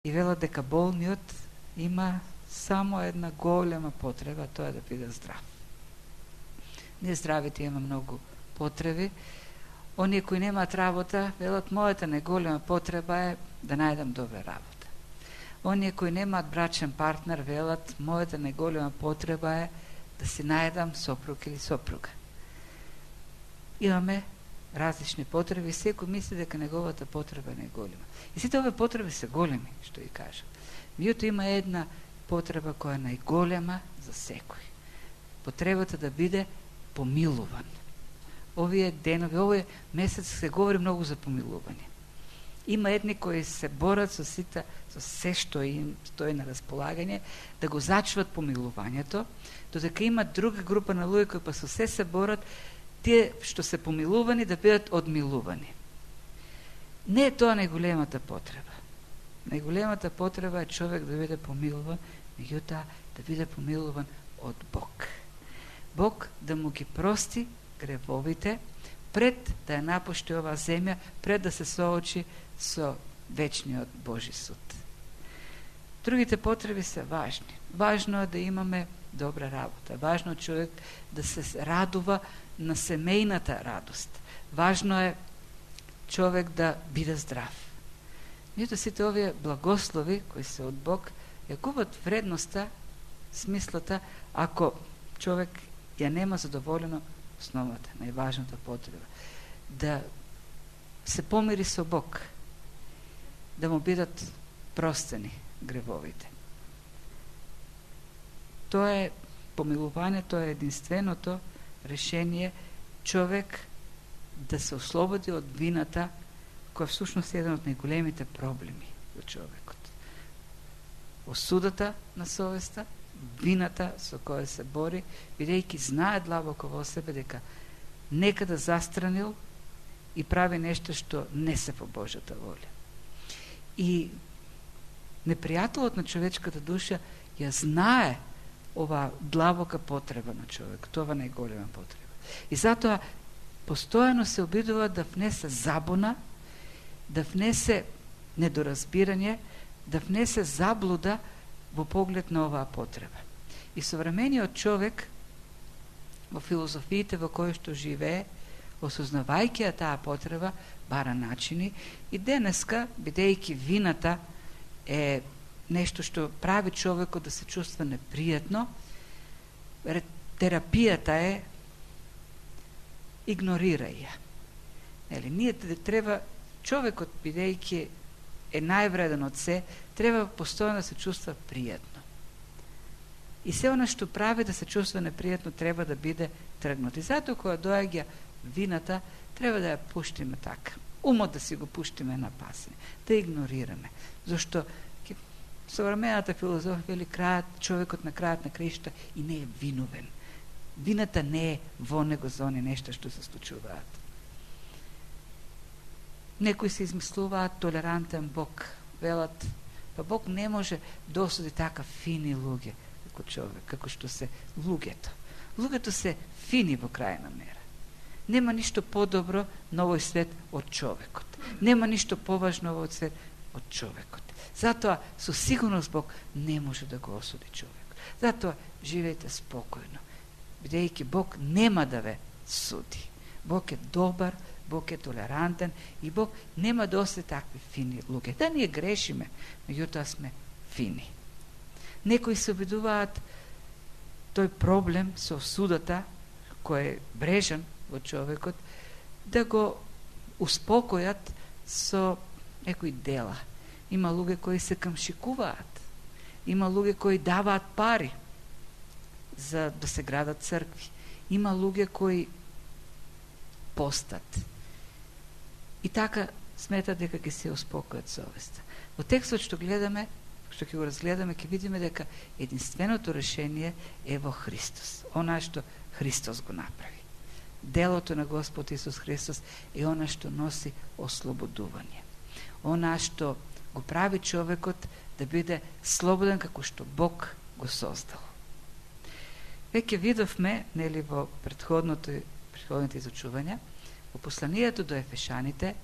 И велат дека болниот има само една голема потреба, тоа е да биде здрав. Не здравите има многу потреби. Оние кои немаат работа, велат мојата најголема потреба е да најдам добра работа. Оние кои немаат брачен партнер, велат мојата најголема потреба е да си најдам сопруг или сопруга. Имаме различни потреби, секој мисли дека неговата потреба е најголема. И сите овие потреби се големи, што ги кажам. Меѓутоа има една потреба која е најголема за секој. Потребата да биде помилуван. Овие денови, овој месец се говори многу за помилување. Има едни кои се борат со се што им стои на располагање, да го зачуват помилувањето, додека има друга група на луѓе кои па со се борат тие што се помилувани да бидат одмилувани. Не е тоа најголемата потреба. Најголемата потреба е човек да биде помилуван, меѓутоа да биде помилуван од Бог. Бог да му ги прости гревовите пред да ја напушти оваа земја, пред да се соочи со вечниот Божи суд. Другите потреби се важни. Важно е да имаме добра работа. Важно е човек да се радува на семејната радост. Важно е човек да биде здрав. Меѓутоа сите овие благослови кои се од Бог ја губат вредноста, смислата, ако човек ја нема задоволено основната, најважната потреба. Да се помири со Бог, да му бидат простени гревовите. Тоа е помилување, тоа е единственото решение човек да се ослободи од вината, која всушност е еден од најголемите проблеми за човекот. Осудата на совеста, вината со која се бори, бидејќи знае длабоко во себе дека некада застранил и прави нешто што не се по Божјата воля. И непријателот на човечката душа ја знае ова длабока потреба на човек, тоа најголема потреба. И затоа постојано се обидува да внесе забуна, да внесе недоразбирање, да внесе заблуда во поглед на оваа потреба. И современиот човек во филозофиите во кои што живее, осознавајќи ја таа потреба, бара начини и денеска, бидејќи вината е нешто што прави човекот да се чувства непријатно, терапијата е игнорирај ја. Ние треба, човекот бидејќи е највреден од се, треба постојано да се чувства пријатно. И се она што прави да се чувства непријатно треба да биде тргнат. И затоа кога доаѓа вината, треба да ја пуштиме така. Умот да си го пуштиме на пасне, да игнорираме. Зашто современата филозофија вели човекот на крајот на краишта и не е виновен. Вината не е во него за оние нешта што се случуваат. Некои се измислуваат толерантен Бог. Велат, па Бог не може да осуди така фини луѓе како човек, како што се луѓето. Луѓето се фини во крајна мера. Нема ништо подобро на овој свет од човекот. Нема ништо поважно во овој свет од човекот. Затоа со сигурност Бог не може да го осуди човек. Затоа живеете спокојно, бидејќи Бог нема да ве суди. Бог е добар, Бог е толерантен и Бог нема да осуди такви фини луѓе. Да ние грешиме, меѓутоа сме фини. Некои се обидуваат тој проблем со осудата, кој е брежан во човекот, да го успокојат со некои дела. Има луѓе кои се камшикуваат. Има луѓе кои даваат пари за да се градат цркви. Има луѓе кои постат. И така сметат дека ќе се успокојат совеста. Во текстот што гледаме, што ќе го разгледаме, ќе видиме дека единственото решение е во Христос. Она што Христос го направи. Делото на Господ Исус Христос е она што носи ослободување. Она што го прави човекот да биде слободен како што Бог го создал. Веќе видовме, нели, во предходните изучувања, во посланието до Ефешаните,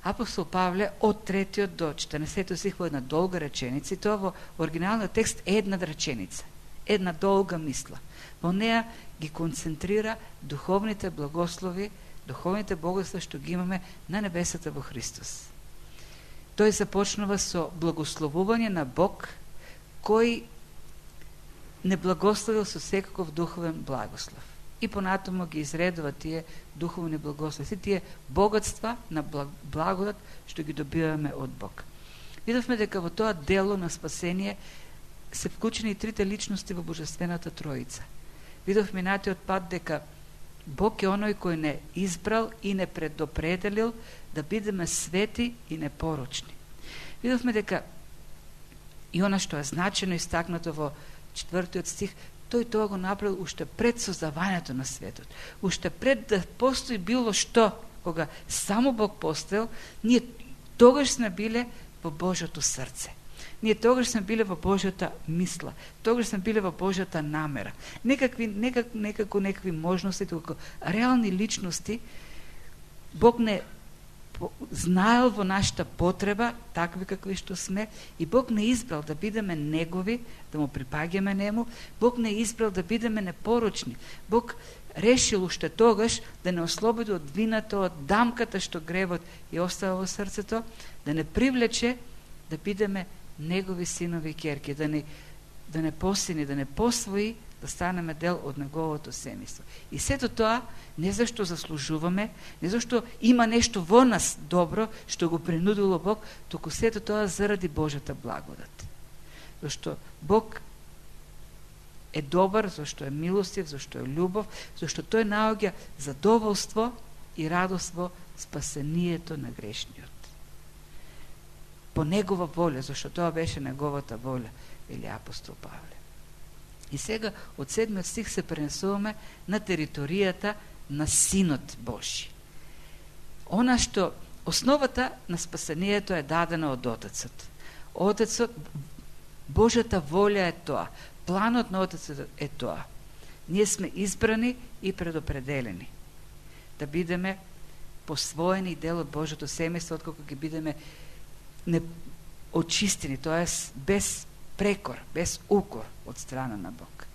Апостол Павле од 3 до 14 стих во една долга реченица, и тоа во оригиналниот текст е една реченица, една долга мисла. Во неа ги концентрира духовните благослови, духовните богатства што ги имаме на небесата во Христос. Тој започнува со благословување на Бог, кој не благословил со секаков духовен благослов. И понатаму ги изредува тие духовни благослови, се тие богатства на благодат што ги добиваме од Бог. Видовме дека во тоа дело на спасение се вклучени и трите личности во Божествената Троица. Видовме минатиот пат дека Бог е оној кој не избрал и не предопределил да бидеме свети и непорочни. Видовме дека и она што е значено истакнато во 4 стих, тој тоа го направил уште пред создавањето на светот. Уште пред да постои било што, кога само Бог постоел, ние тогаш сме биле во Божјото срце. Ние тогаш сме биле во Божјата мисла, тогаш сме биле во Божјата намера. Некакви можности, толку реални личности, Бог не знаел во нашата потреба, такви какви што сме, и Бог не избрал да бидеме негови, да му припаѓаме нему. Бог не избрал да бидеме непорочни. Бог решил уште тогаш да не ослободи од вината, од дамката што гревот и остава во срцето, да не привлече да бидеме негови синови и ќерки, да не посини, да не посвои, да станеме дел од неговото семејство. И сето тоа не зашто заслужуваме, не зашто има нешто во нас добро што го принудило Бог, туку сето тоа заради Божјата благодат. Зашто Бог е добар, зашто е милостив, зашто е љубов, зашто тој наоѓа задоволство и радост во спасението на грешниот. По негова воля, зашто тоа беше неговата воля, вели апостол Павле. И сега од 7 стих се пренесуваме на територијата на Синот Божи. Она што основата на спасението е дадена од Отецот. Отецот, Божјата воља е тоа. Планот на Отецот е тоа. Ние сме избрани и предопределени да бидеме посвоени дел од Божјото семејство, откако ги бидеме очистени, тоа е без прекор, без укор од страна на Бог.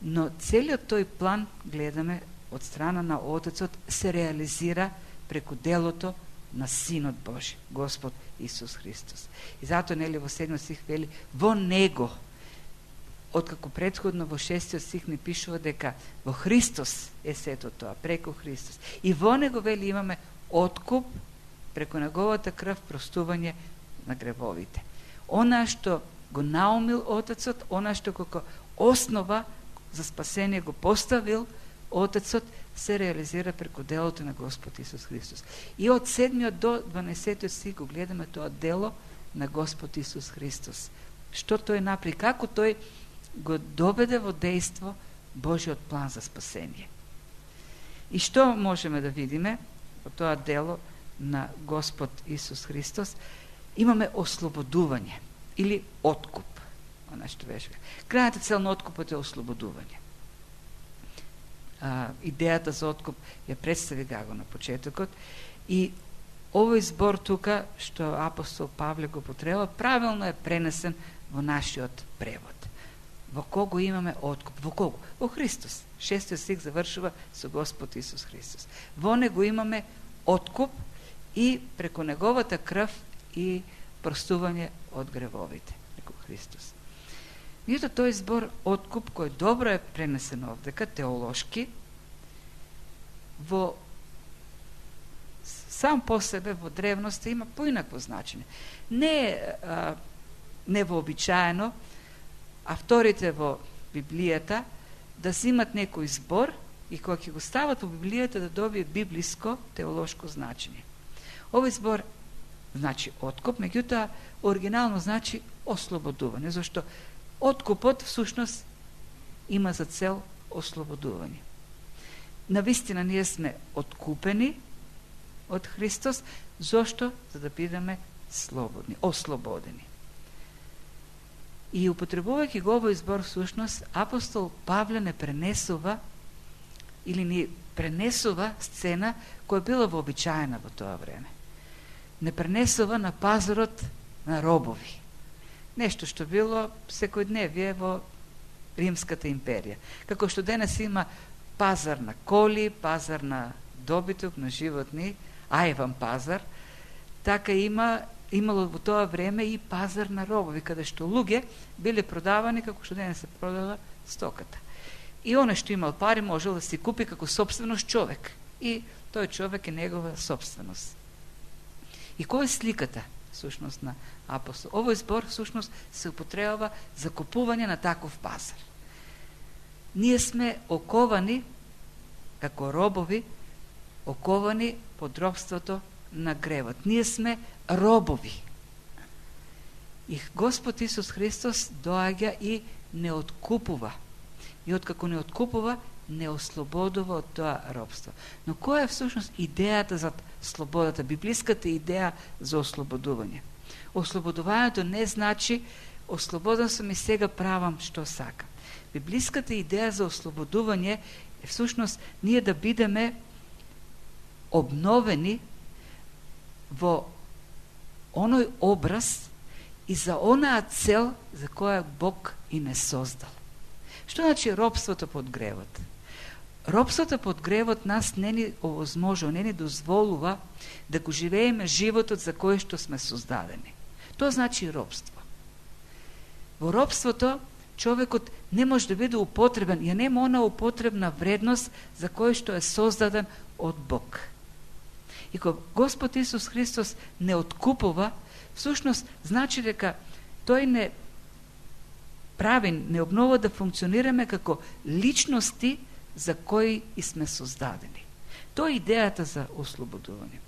Но целиот тој план, гледаме, од страна на Отецот се реализира преку делото на Синот Божи, Господ Исус Христос. И затоа нели во 7 стих вели во Него, откако предходно во 6 стих ни пишува дека во Христос е сето тоа, преку Христос. И во Него вели имаме откуп, преку неговата крв простување на гревовите. Она што го наумил Отецот, она што како основа за спасение го поставил Отецот, се реализира преку делото на Господ Исус Христос. И од 7 до 12 стих го гледаме тоа дело на Господ Исус Христос. Што тој направи, како тој го доведе во дејство Божиот план за спасение. И што можеме да видиме во тоа дело на Господ Исус Христос? Имаме ослободување или откуп. Она што беше. Крајната цел на откупот е ослободување. Идејата за откуп ја представи Гаго на почетокот и овој збор тука што апостол Павле го потреба правилно е пренесен во нашиот превод. Во кого имаме откуп? Во кого? Во Христос. 6 стих завршува со Господ Исус Христос. Во Него имаме откуп и преку неговата крв и простување од гревовите, преку Христос. Меѓутоа тој збор откуп, кој добро е пренесен овдека, теолошки, во сам по себе во древноста има поинакво значење. Не е невообичаено авторите во Библијата да си имат некој збор и кога ќе го стават во Библијата да добие библиско теолошко значење. Овој збор значи откуп, меѓутоа оригинално значи ослободување, зашто откупот всушност има за цел ослободување. Навистина ние сме откупени од Христос, зашто? За да бидеме слободни, ослободени. И употребувајќи го овој збор всушност, апостол Павле не пренесува или ни пренесува сцена која била вообичаена во тоа време. не пренесува на пазарот на робови. Нешто што било секојдневие во Римската империја. Како што денес има пазар на коли, пазар на добиток, на животни, ајван пазар, така имало во тоа време и пазар на робови, каде што луѓе биле продавани како што денес се продава стоката. И оно што имал пари можел да си купи како собственост човек. И тој човек е негова собственост. И која е сликата, сушност, на апостол? Овој збор, сушност, се употребава за купување на таков пазар. Ние сме оковани, како робови, оковани под робството на гревот. Ние сме робови. И Господ Исус Христос доаѓа и не откупува. И откако не откупува, не ослободува од тоа робство. Но која е всушност идејата за слободата, библиската идеја за ослободување? Ослободувањето не значи ослободен сум и сега правам што сакам. Библиската идеја за ослободување е всушност ние да бидеме обновени во оној образ и за онаа цел за која Бог и не создал. Што значи робството под гревот? Робството под гревот нас не ни овозможува, не ни дозволува да го живееме животот за кој што сме создадени. Тоа значи робство. Во робството човекот не може да биде употребен, ја нема она употребна вредност за кој што е создаден од Бог. И кога Господ Исус Христос не откупува, всушност значи дека тој не прави, не обнова да функционираме како личности за кои и сме создадени. Тоа е идејата за ослободување.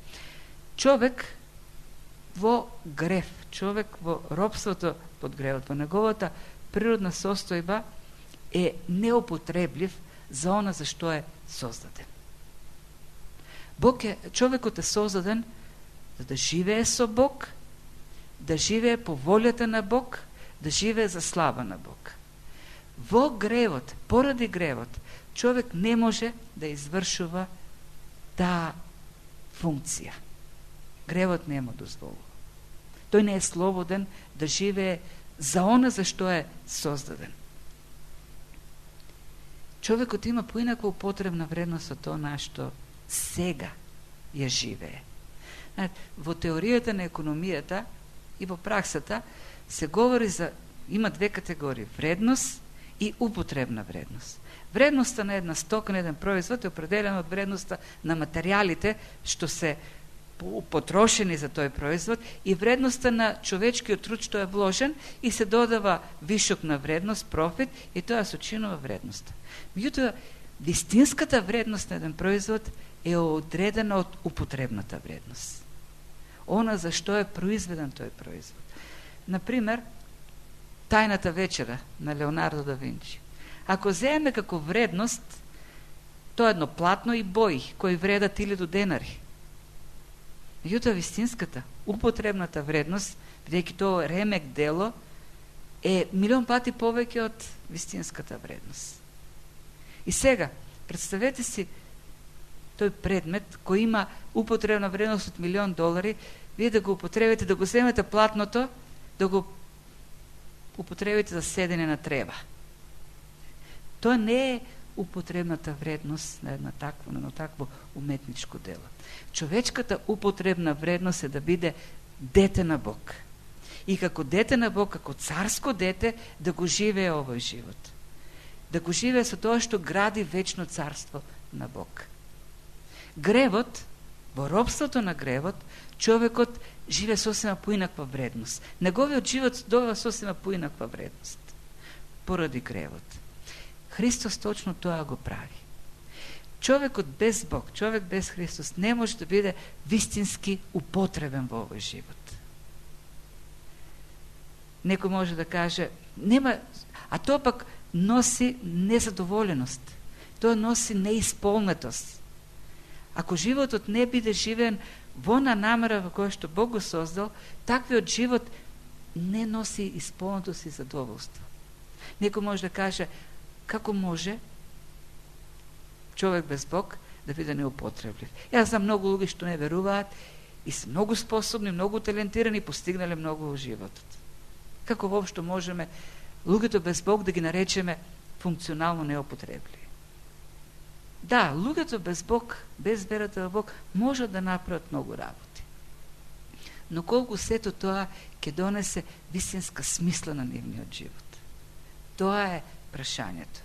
Човек во грев, човек во робството под гревот, во неговата природна состојба е неупотреблив за она за што е создаден. Човекот е создаден за да живее со Бог, да живее по волјата на Бог, да живее за слава на Бог. Во гревот, поради гревот, човек не може да извршува таа функција. Гревот не му дозволува. Тој не е слободен да живее за она за што е создаден. Човекот има поинаква употребна вредност од тоа на што сега ја живее. Во теоријата на економијата и во праксата се говори за, има две категории, вредност и употребна вредност. Вредноста на една стока, на еден производ е определена од вредноста на материјалите што се потрошени за тој производ и вредноста на човечкиот труд што е вложен и се додава вишок на вредност, профит и тоа се чинува вредноста. Меѓутоа, вистинската вредност на еден производ е одредена од употребната вредност. Она за што е произведен тој производ. Например, Тајната вечера на Леонардо да Винчи. Ако земеме како вредност, тоа едно платно и бои, кои вредат 1000 денари. Меѓутоа, вистинската, употребната вредност, бидејќи тоа ремек дело, е 1.000.000 пати повеќе од вистинската вредност. И сега, представете си тој предмет кој има употребна вредност од $1.000.000, вие да го употребите, да го земете платното, да го употребите за седење на трева. Тоа не е употребната вредност на едно такво уметничко дело. Човечката употребна вредност е да биде дете на Бог. И како дете на Бог, како царско дете, да го живее овој живот. Да го живее со тоа што гради вечно царство на Бог. Гревот, во робството на гревот, човекот живее сосема поинаква вредност. Неговиот живот добива сосема поинаква вредност. Поради гревот. Христос точно тоа го прави. Човекот без Бог, човек без Христос не може да биде вистински употребен во овој живот. Некој може да каже, нема, а тоа пак носи незадоволеност. Тоа носи неисполнетост. Ако животот не биде живеен во намера во која што Бог го создал, таквиот живот не носи исполнетост и задоволство. Некој може да каже, како може човек без Бог да биде неупотреблив? Јас знам многу луѓе што не веруваат и се многу способни, многу талентирани, постигнале многу во животот. Како воопшто можеме луѓето без Бог да ги наречеме функционално неупотребливи? Да, луѓето без Бог, без верата во Бог, можат да направат многу работи. Но колку сето тоа ќе донесе вистинска смисла на нивниот живот? Тоа е прашањето.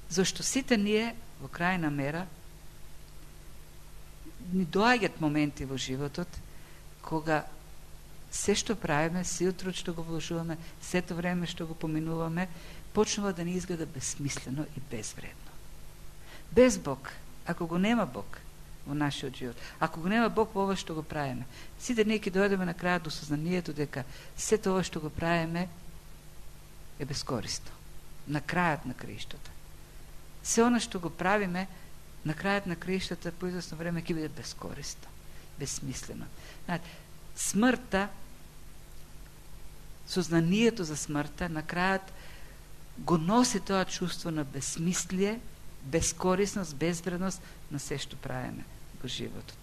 Зашто сите ние, во крајна мера, ни доаѓат моменти во животот кога се што правиме, сиот труд што го вложуваме, сето време што го поминуваме, почнува да ни изгледа безсмислено и безвредно. Без Бог, ако го нема Бог во нашиот живот, ако го нема Бог во ова што го правиме, сите ние ќе дојдеме на крајот до сознанието дека сето ова што го правиме е безкорисно. На крајот на краиштата. Се она што го правиме, на крајот на краиштата по известно време ќе биде безкорисно, безсмислено. Смртта, сознанието за смртта, на крајот го носи тоа чувство на безсмислие, безкорисност, безвредност на се што правиме во животот.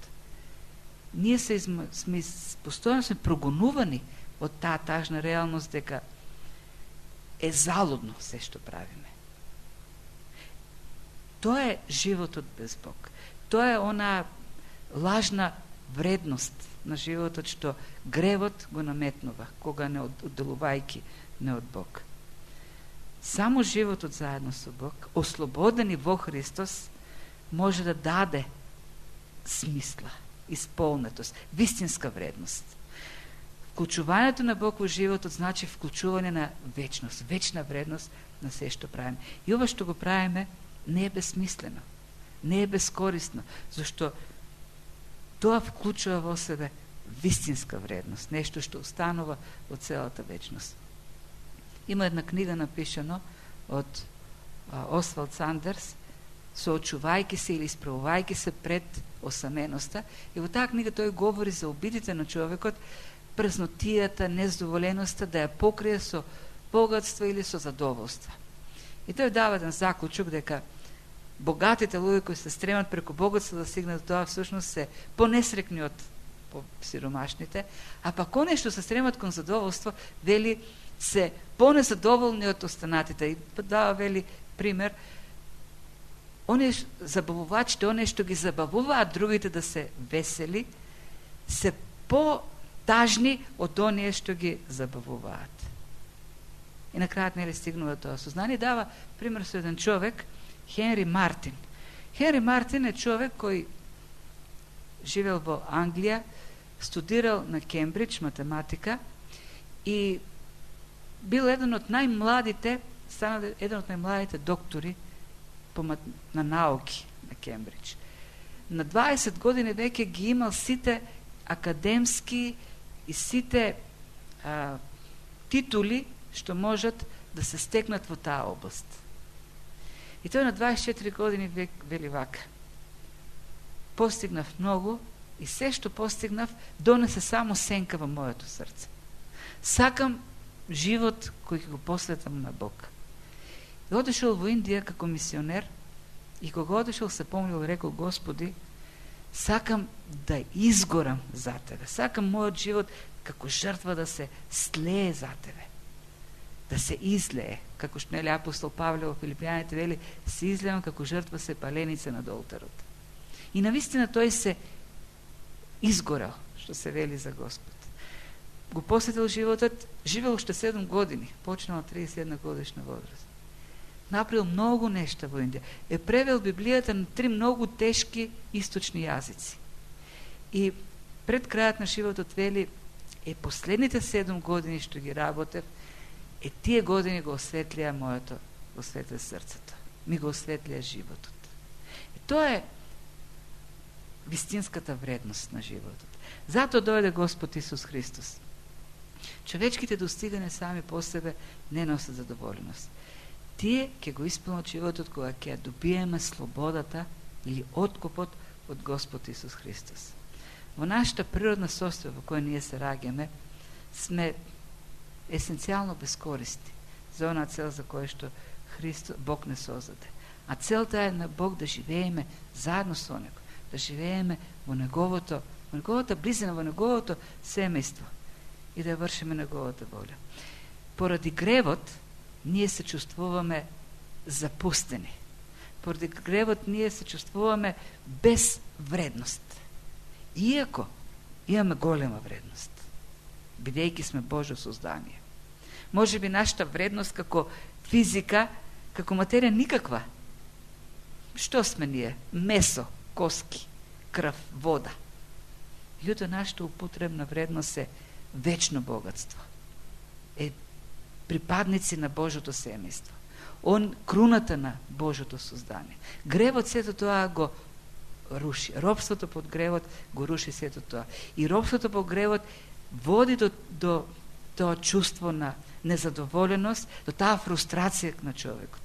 Ние постојано сме прогонувани од таа тажна реалност дека е залудно се што правиме. Тоа е животот без Бог. Тоа е она лажна вредност на животот што гревот го наметнува, кога не одделувајќи не од Бог. Само животот заедно со Бог, ослободени во Христос, може да даде смисла, исполнетост, вистинска вредност. Вклучувањето на Бог во животот значи вклучување на вечност, вечна вредност на се што правиме. И ова што го правиме не е безсмислено, не е безкорисно, зашто тоа вклучува во себе вистинска вредност, нешто што останува од целата вечност. Има една книга напишано од Освалд Сандерс, соочувајќи се или исправувајќи се пред осаменоста, и во таа книга тој говори за обидите на човекот, празнотијата, незадоволеноста, да ја покрие со богатство или со задоволство. И тој дава еден заклучок дека богатите луѓе кои се стремат преку богатство да стигнат до тоа, всушност се понесрекни од сиромашните, а пак оние што се стремат кон задоволство, вели, се понезадоволни од останатите. И дава, вели, пример, оние забавувачите, оние што ги забавуваат другите да се весели, се по-тажни од оние што ги забавуваат. И на крајот нели стигнува тоа сознание. Дава пример со еден човек, Хенри Мартин. Хенри Мартин е човек кој живел во Англија, студирал на Кембридж математика и бил еден од најмладите, станал еден од најмладите доктори на науки на Кембридж. На 20 години веќе ги имал сите академски и сите титули што можат да се стекнат во таа област. И тој на 24 години вели вака: постигнав многу и се што постигнав донесе само сенка во моето срце. Сакам живот кој ќе го посветам на Бог. И одешол во Индија како мисионер и кога одешол се помнил и рекол: Господи, сакам да изгорам за Тебе. Сакам мојот живот како жртва да се слее за Тебе. Да се излее, како што нели апостол Павле во Филипјаните вели: се излеам како жртва се паленица над олтарот. И навистина тој се изгорал, што се вели за Господ. Го посветил животот, живел уште 7 години, почнал 31 годишна возраст. Направил многу нешта во Индија. Е превел Библијата на 3 многу тешки источни јазици. И пред крајот на животот вели: последните 7 години што ги работев, тие години го осветлија моето, го осветлија срцето. Ми го осветлија животот. И тоа е вистинската вредност на животот. Затоа дојде Господ Исус Христос. Човечките достигања сами по себе не носат задоволеност. Тие ќе го исполнат животот кога ќе добиеме слободата или откупот од Господ Исус Христос. Во нашата природна состојба во која ние се раѓаме, сме есенцијално безкористни за онаа цел за која што Бог не создаде. А целта е на Бог да живееме заедно со Него, да живееме во Неговото во неговата близина, во неговото семејство и да ја вршиме неговата воља. Поради гревот ние се чувствуваме запустени. Поради гревот ние се чувствуваме без вредност. Иако имаме голема вредност, бидејќи сме Божјо создание. Може би нашата вредност како физика, како материја никаква. Што сме ние? Месо, коски, крв, вода. Меѓутоа нашата употребна вредност е вечно богатство. Е припадници на Божјото семејство. Он круната на Божјото создание. Гревот сето тоа го руши. Робството под гревот го руши сето тоа. И робството под гревот води до тоа чувство на незадоволеност, до таа фрустрација на човекот.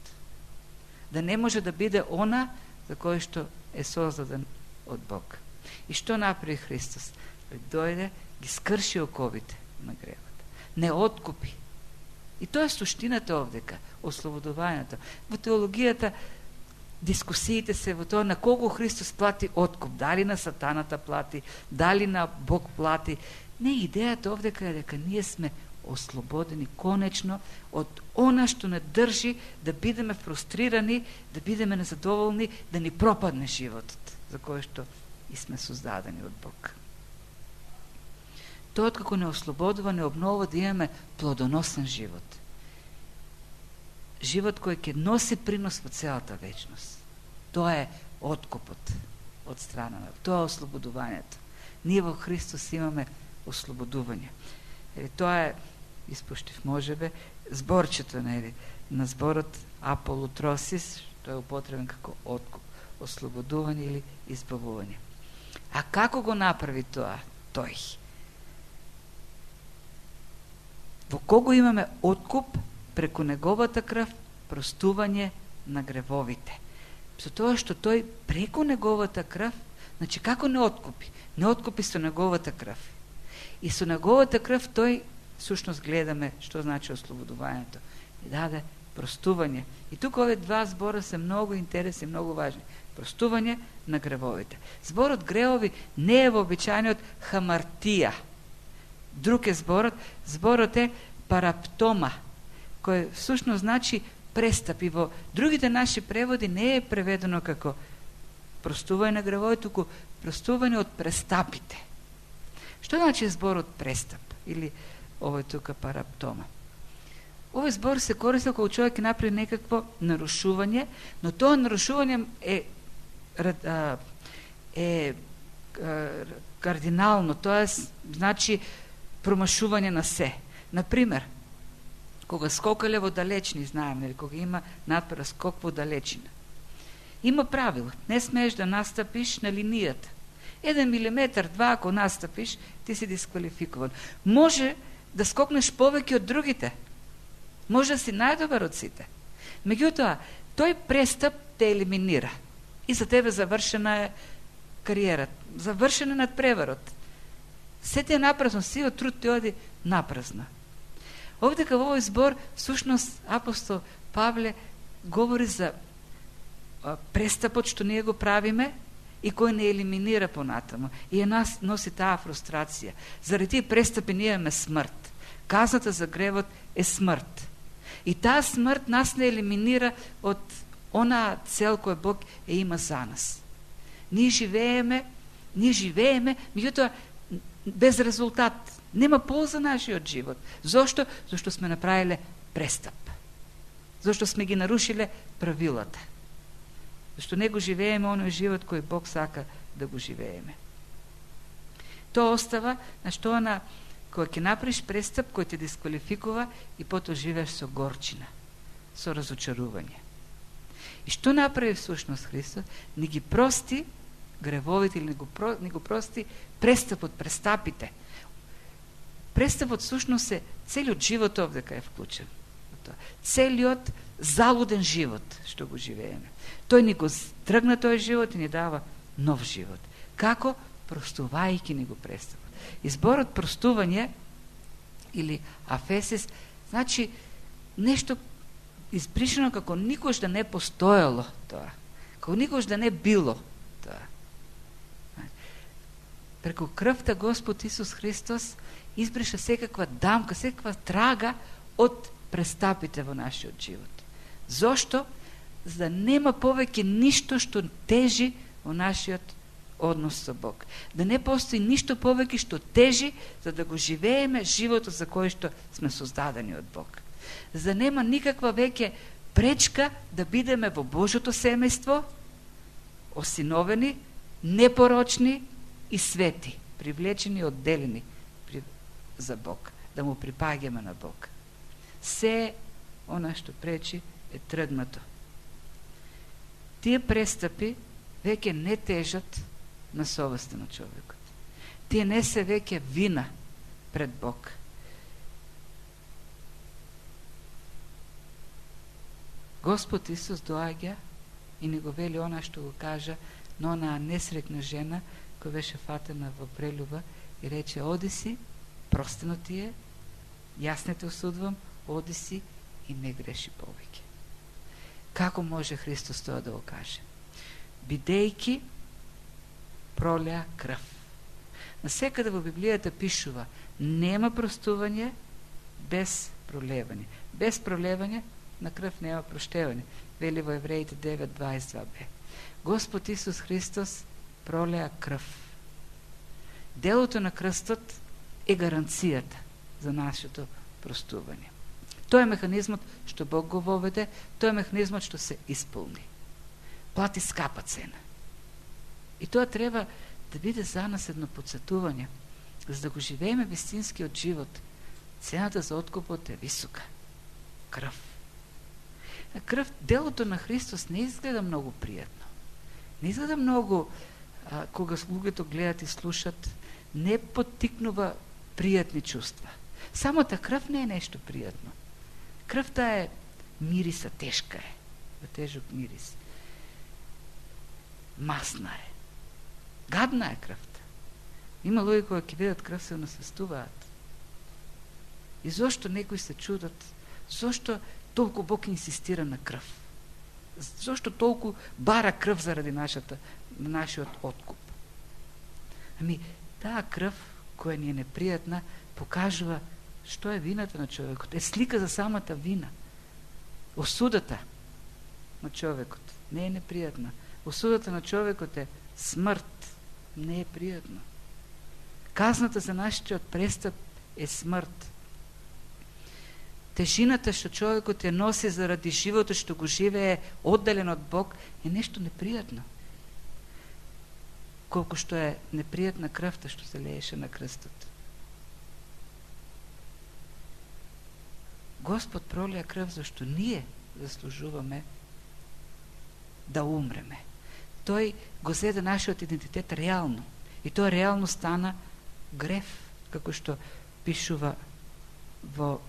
Да не може да биде она за кој што е создаден од Бог. И што направи Христос? Дојде, ги скрши оковите на гревот. Не откупи. И тоа е суштината овдека, ослободувањето. Во теологијата дискусиите се во тоа на кого Христос плати откуп, дали на сатаната плати, дали на Бог плати. Не, идејата овдека е дека ние сме ослободени конечно од она што не држи да бидеме фрустрирани, да бидеме незадоволни, да ни пропадне животот, за кој што и сме создадени од Бог. Тоа како не ослободува, не обновува да имаме плодоносен живот. Живот кој ќе носи принос во целата вечност. Тоа е откупот од страна на, тоа е ослободувањето. Ние во Христос имаме ослободување. Тоа е, испуштив можебе, зборчето на зборот аполутросис, тоа е употребен како откуп, ослободување или избавување. А како го направи тоа тој? Во кого имаме откуп преку неговата крв, простување на гревовите. Со тоа што тој преку неговата крв, значи како не откупи? Не откупи со неговата крв. И со неговата крв тој, сушност гледаме што значи ослободувањето. И даде простување. И тука овие два збора се многу интересни, многу важни. Простување на гревовите. Зборот гревови не е вообичајниот хамартија. Друг е зборот. Зборот е параптома, кој всушност значи престап. И во другите наши преводи не е преведено како простување на гревовите, туку простување од престапите. Што значи зборот престап? Или овој тука параптома? Овој збор се користи кога човек направи некакво нарушување, но тоа нарушување е кардинално, тоа значи промашување на се. Например, кога скокале во далечини, знаеме, кога има надпред скок во далечина, има правило, не смееш да настапиш на линијата. 1 милиметар, 2 ако настапиш, ти си дисквалификуван. Може да скокнеш повеќе од другите, може да си најдобар од сите. Меѓутоа, тој престап те елиминира. И за тебе завршена е кариерата, завршена над преварот. Се ти е напразно, сиот труд ти оди напразно. Овдека во овој збор, всушност, апостол Павле говори за престапот што ние го правиме и кој не елиминира понатамо. И нас носи таа фрустрација. Заради тие престапи ние имаме смрт. Казната за гревот е смрт. И таа смрт нас не елиминира од она цел кој Бог има за нас. Ние живееме, меѓутоа без резултат. Нема полза нашиот живот. Зошто? Зошто сме направиле престап. Зошто сме ги нарушиле правилата. Зашто не го живееме оној живот кој Бог сака да го живееме. Тоа остава, што кој ќе направиш престап, кој те дисквалификува и потоа живееш со горчина, со разочарување. И што направи всушност Христос? Не ги прости гревовите или не го прости престапот, престапите. Престапот всушност е целиот живот овдека е вклучен. Целиот залуден живот што го живееме. Тој ни го тргна тој живот и ни дава нов живот. Како? Простувајќи ни го престапот. И зборот простување или афесис значи нешто избришено како никош да не постоело тоа. Како никош да не било тоа. Преку крвта Господ Исус Христос избриша секаква дамка, секаква трага од престапите во нашиот живот. Зошто? За да нема повеќе ништо што тежи во нашиот однос со Бог. Да не постои ништо повеќе што тежи за да го живееме животот за кој што сме создадени од Бог. За да нема никаква веќе пречка да бидеме во Божото семејство, осиновени, непорочни и свети, привлечени, одделени за Бог, да му припаѓаме на Бог. Се она што пречи е тргнато. Тие престапи веќе не тежат на совеста на човекот. Тие не се веќе вина пред Бог. Господ Исус доаѓа и ни го вели она што го кажа на онаа несреќна жена која беше фатена во прелюба и рече: оди си, простено ти е, јас не те осудувам, оди си и не греши повеќе. Како може Христос тоа да го каже? Бидејќи пролеа крв. Насекаде во Библијата пишува: нема простување без пролевање. Без пролевање на крв нема проштевање. Вели во Евреите 9:22b. Господ Исус Христос пролеа крв. Делото на крстот е гаранцијата за нашето простување. Тоа е механизмот што Бог го воведе, тоа е механизмот што се исполни. Плати скапа цена. И тоа треба да биде за нас едно подсетување, за да го живееме вистинскиот живот. Цената за откупот е висока. Крв. Крв, делото на Христос не изгледа многу пријатно. Не изгледа многу, кога луѓето гледат и слушат, не поттикнува пријатни чувства. Самата крв не е нешто пријатно. Крвта е мириса, тешка е, тежок мирис. Масна е. Гадна е крвта. Има луѓе кои ќе видат крв се насвестуваат. И зошто некои се чудат? Зошто толку Бог инсистира на крв? Зошто толку бара крв заради нашиот откуп? Ами, таа крв која ни е непријатна покажува што е вината на човекот. Е слика за самата вина. Осудата на човекот не е непријатна. Осудата на човекот е смрт. Не е пријатно. Казната за нашиот престап е смрт. Тежината што човекот ја носи заради животот што го живее оддален од Бог е нешто непријатно. Колку што е непријатна крвта што се лееше на крстот. Господ пролија крв зашто ние заслужуваме да умреме. Тој го зеде нашиот идентитет реално. И тоа реално стана грев, како што пишува во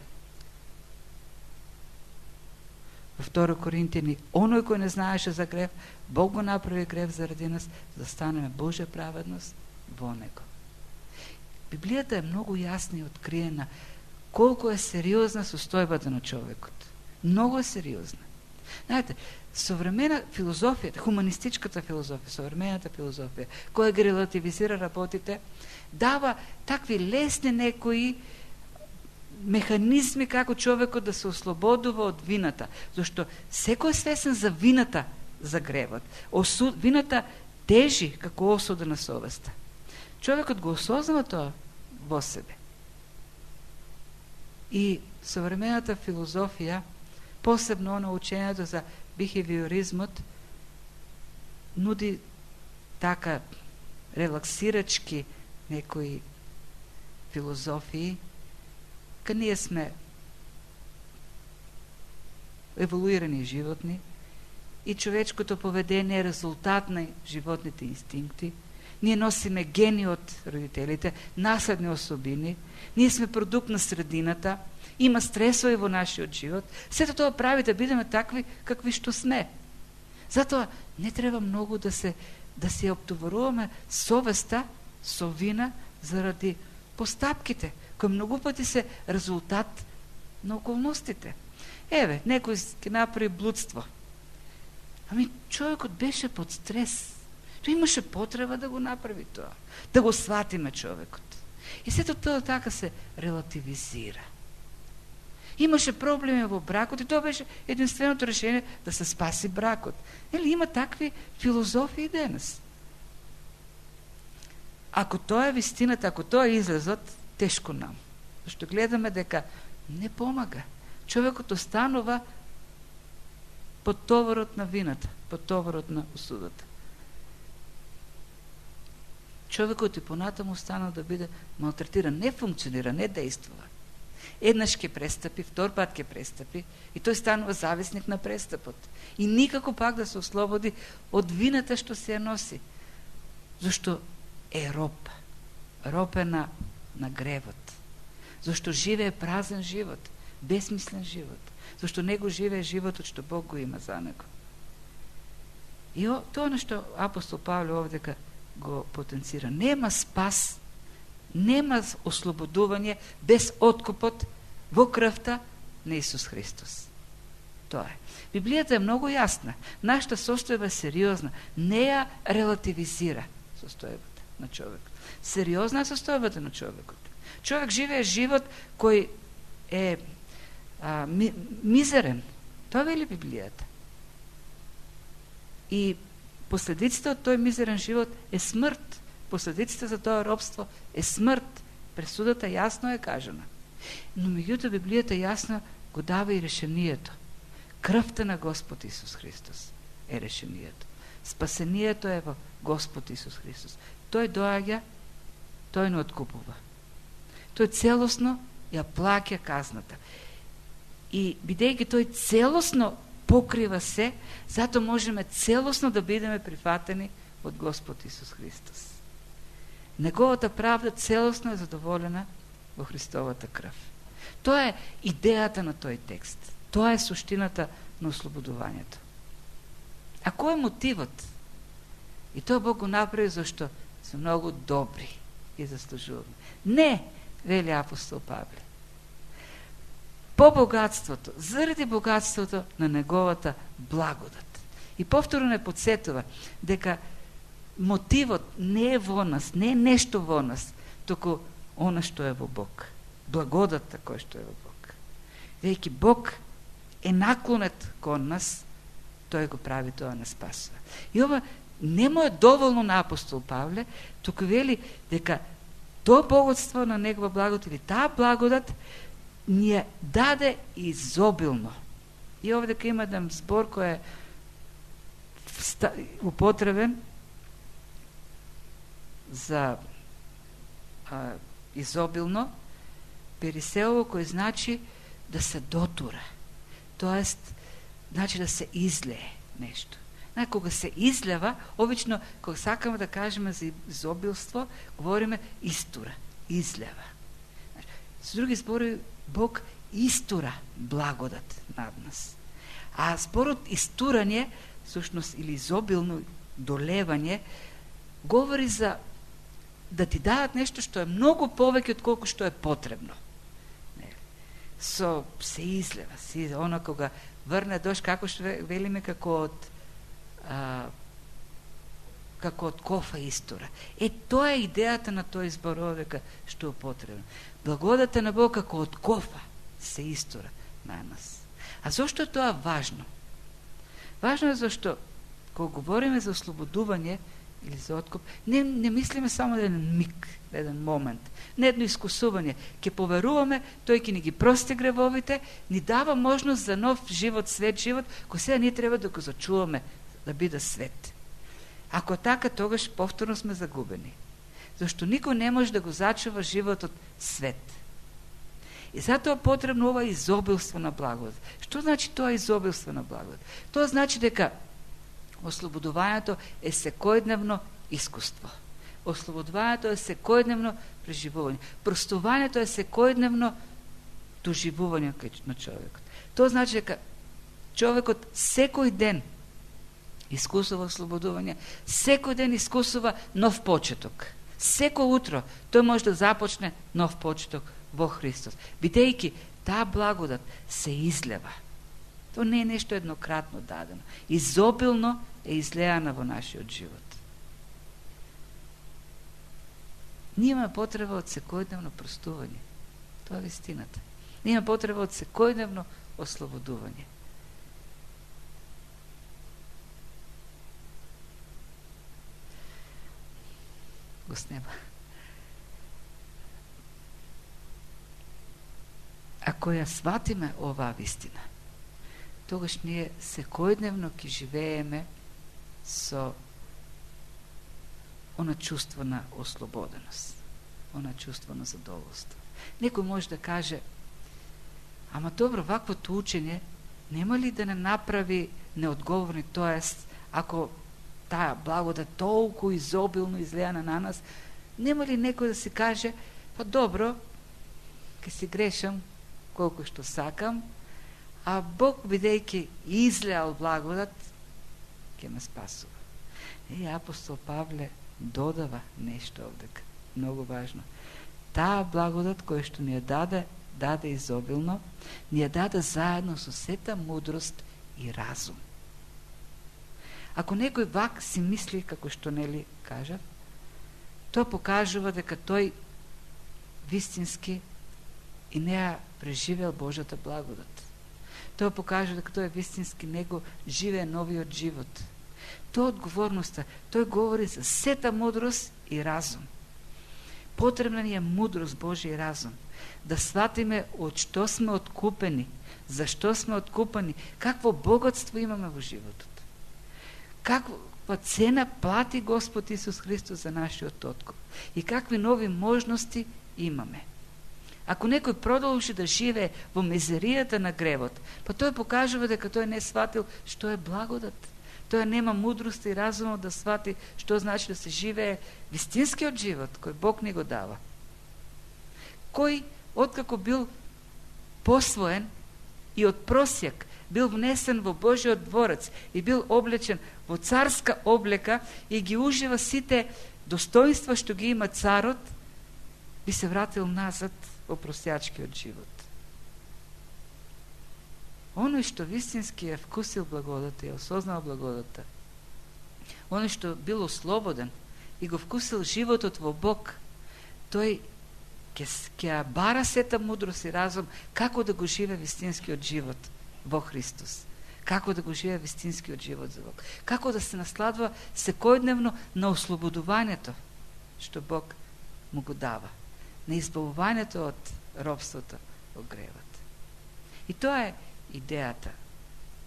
2 Коринтијани. Оној кој не знаеше за грев, Бог го направи грев заради нас, за да станеме Божја праведност во него. Библијата е многу јасна и откриена колку е сериозна состојбата на човекот. Многу е сериозна. Знаете, современа филозофија, хуманистичката филозофија, современата филозофија, која ги релативизира работите, дава такви лесни некои механизми како човекот да се ослободува од вината, зашто секој е свесен за вината за гревот. Вината тежи како осуда на совеста. Човекот го осознава тоа во себе. И современата филозофија, посебно на учењето за бихевиоризмот, нуди така релаксирачки некои филозофии, кај ние сме еволуирани животни и човечкото поведение е резултат на животните инстинкти. Ние носиме гени од родителите, наследни особини, ние сме продукт на средината, има стресови во нашиот живот. Сето тоа прави да бидеме такви какви што сме. Затоа не треба многу да се оптоваруваме совеста со вина заради постапките, кои многу пати се резултат на околностите. Еве, некој ќе направи блудство. Ами човекот беше под стрес. Тој имаше потреба да го направи тоа, да го сватиме човекот. И сето тоа така се релативизира. Имаше проблеми во бракот и тоа беше единственото решение да се спаси бракот. Има такви филозофии денес. Ако тоа е вистината, ако тоа е излезот, тешко нам. Зашто гледаме дека не помага. Човекот останува под товарот на вината, под товарот на осудата. Човекот и понатаму останал да биде малтретиран, не функционира, не действува. Еднаш ќе престапи, втор пат ќе престапи и тој станува зависник на престапот. И никако пак да се ослободи од вината што се ја носи. Зашто е роб. Роб е на гревот. Зашто живее празен живот, безсмислен живот. Зашто него живее животот што Бог го има за него. И тоа нешто апостол Павле овдека го потенцира. Нема спас, нема ослободување без откупот во крвта на Исус Христос. Тоа е. Библијата е многу јасна. Нашата состојба е сериозна. Не ја релативизира состојбата на човекот. Сериозна е состојбата на човекот. Човек живее живот кој е мизерен. Тоа вели Библијата. И последиците од тој мизерен живот е смрт. Последиците за тоа робство е смрт. Пресудата јасно е кажана. Но меѓутоа Библијата јасно го дава и решението. Крвта на Господ Исус Христос е решението. Спасението е во Господ Исус Христос. Тој доаѓа, тој не откупува. Тој целосно ја плаќа казната. И бидејќи тој целосно покрива се, затоа можеме целосно да бидеме прифатени од Господ Исус Христос. Неговата правда целосно е задоволена во Христовата крв. Тоа е идејата на тој текст. Тоа е суштината на ослободувањето. А кој е мотивот? И тоа Бог го направи зашто се многу добри и заслужуваме. Не, вели апостол Павле. По богатството, заради богатството на неговата благодат. И повторно не подсетува дека мотивот не е во нас, не е нешто во нас, току она што е во Бог. Благодата која што е во Бог. Веќе Бог е наклонет кон нас, тој го прави, тоа не спасува. И ова не му е доволно на апостол Павле, туку вели дека тоа богатство на негова благодат или таа благодат ни ја даде изобилно. И овдека има еден збор кој е употребен за изобилно, периселово, кој значи да се дотура. Тоест, значи да се излее нешто. Кога се излева, обично, кога сакаме да кажеме за изобилство, говориме истура, излева. С други збори, Бог истура благодат над нас. А зборот истурање, всушност, или изобилно долевање, говори за да ти дадат нешто што е многу повеќе од колку што е потребно. Се излева, она кога врне дожд, како што велиме, како од кофа истура. Тоа е идејата на тој збор овека што е потребно. Благодата на Бог како од кофа се истура на нас. А зошто тоа е важно? Важно е зашто кога говориме за ослободување или за откуп, не мислиме само еден миг, еден момент, не едно искусување. Ке поверуваме, тој ќе ни ги прости гревовите, ни дава можност за нов живот, свет живот, кој сега ние треба да го зачуваме, да биде свет. Ако така, тогаш повторно сме загубени. Зашто никој не може да го зачува животот свет. И затоа потребно ова изобилство на благодат. Што значи тоа изобилство на благодат? Тоа значи дека ослободувањето е секојдневно искуство. Ослободувањето е секојдневно преживување. Простувањето е секојдневно доживување на човекот. Тоа значи дека човекот секој ден искусува ослободување, секој ден искусува нов почеток. Секој утро тој може да започне нов почеток во Христос. Бидејќи таа благодат се излева. Тоа не е нешто еднократно дадено. Изобилно е излеана во нашиот живот. Ние имаме потреба од секојдневно простување. Тоа е вистината. Ние имаме потреба од секојдневно ослободување. Го снема. Ако ја сватиме оваа вистина, тогаш ние секојдневно ќе живееме со она чувство на ослободеност, она чувство на задоволство. Некој може да каже, ама добро, ваквото учење нема ли да не направи неодговорни, тоест, ако таа благодат толку изобилно излеана на нас, нема ли некој да си каже, па добро, ке си грешам колку што сакам, а Бог, бидејќи излеал благодат, ќе ме спасува. И апостол Павле додава нешто овдека, многу важно. Таа благодат која што ни ја даде изобилно, ни ја даде заедно со сета мудрост и разум. Ако некој вак си мисли, како што нели кажа, тоа покажува дека тој вистински и не ја преживел Божјата благодат. Тоа покажува дека тој вистински него живее новиот живот. Тоа одговорноста, тој говори за сета мудрост и разум. Потребна ни е мудрост, Божја и разум, да сватиме од што сме откупени, зашто сме откупени, какво богатство имаме во животот. Каква цена плати Господ Исус Христос за нашиот откуп и какви нови можности имаме. Ако некој продолжи да живее во мизеријата на гревот, па тој покажува дека тој не сватил што е благодат. Тој нема мудрост и разумот да свати што значи да се живее вистинскиот живот кој Бог ни го дава. Кој, откако бил посвоен и од просјак, бил внесен во Божиот дворец и бил облечен во царска облека и ги ужива сите достоинства што ги има царот, би се вратил назад во просјачкиот живот. Оној што вистински е вкусил благодата и осознал благодата, оној што бил ослободен и го вкусил животот во Бог, тој ќе бара сета мудрост и разум како да го живее вистинскиот живот во Христос, како да го живее вистинскиот живот за Бог, како да се насладува секојдневно на ослободувањето што Бог му го дава, на избавувањето од робството во гревот. И тоа е идејата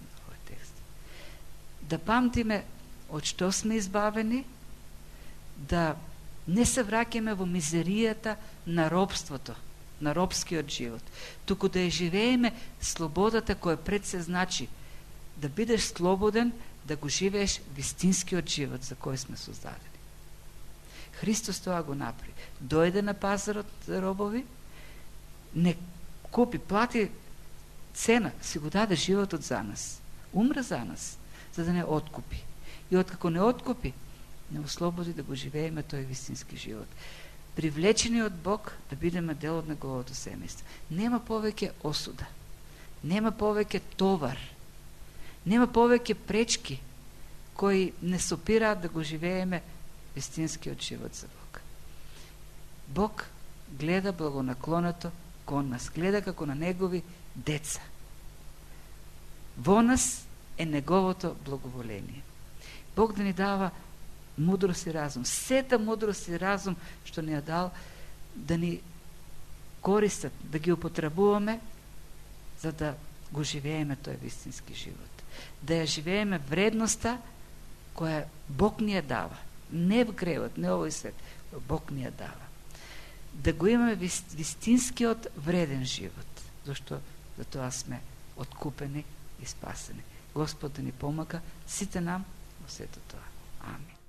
на овој текст. Да памтиме од што сме избавени, да не се враќаме во мизеријата на робството, на робскиот живот, туку да ја живееме слободата која пред се значи да бидеш слободен, да го живееш вистинскиот живот за кој сме создадени. Христос тоа го направи. Дојде на пазарот за робови, не купи, плати цена, си го даде животот за нас. Умра за нас, за да не откупи. И откако не откупи, не ослободи да го живееме тој вистински живот. Привлечени од Бог да бидеме дел од неговото семејство. Нема повеќе осуда. Нема повеќе товар. Нема повеќе пречки кои не сопираат да го живееме вистинскиот живот за Бог. Бог гледа благонаклонето кон нас, гледа како на негови деца. Во нас е неговото благоволение. Бог да ни дава мудрост и разум, сета мудрост и разум што ни ја дал, да ни користат, да ги употребуваме за да го живееме тој вистински живот. Да ја живееме вредноста која Бог ни ја дава. Не в гревот, не овој свет, Бог ни ја дава. Да го имаме вистинскиот вреден живот, зашто за тоа сме откупени и спасени. Господ да ни помага, сите нам во сето тоа. Амин.